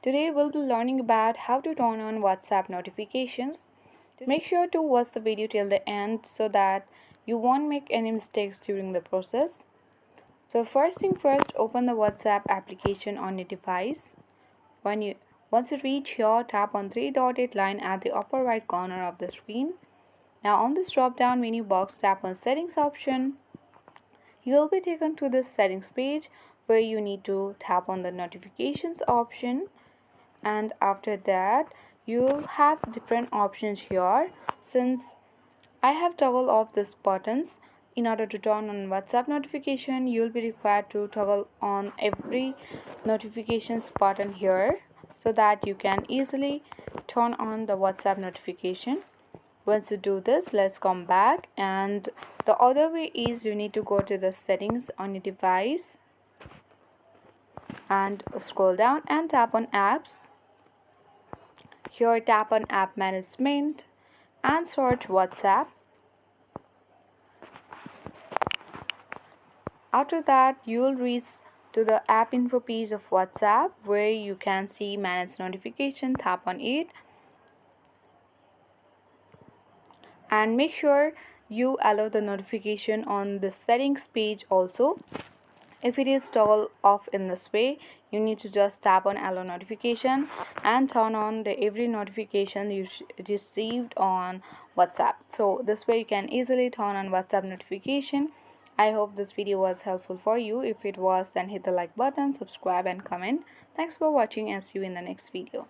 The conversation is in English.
Today we'll be learning about how to turn on WhatsApp notifications. Make sure to watch the video till the end so that you won't make any mistakes during the process. So first thing first, open the WhatsApp application on your device. When you Once you reach here, tap on three-dotted line at the upper right corner of the screen. Now on this drop-down menu box, tap on settings option. You will be taken to this settings page where you need to tap on the notifications option, and after that you'll have different options here. Since I have toggled off these buttons, in order to turn on WhatsApp notification you'll be required to toggle on every notifications button here so that you can easily turn on the WhatsApp notification. Once you do this, let's come back, and the other way is you need to go to the settings on your device and scroll down and tap on apps. Here tap on app management and search WhatsApp. After that you'll reach to the app info page of WhatsApp where you can see manage notification. Tap on it and make sure you allow the notification on the settings page also. If it is toggled off in this way, you need to just tap on allow notification and turn on the every notification you received on WhatsApp. So this way you can easily turn on WhatsApp notification. I hope this video was helpful for you. If it was, then hit the like button, subscribe and comment. Thanks for watching and see you in the next video.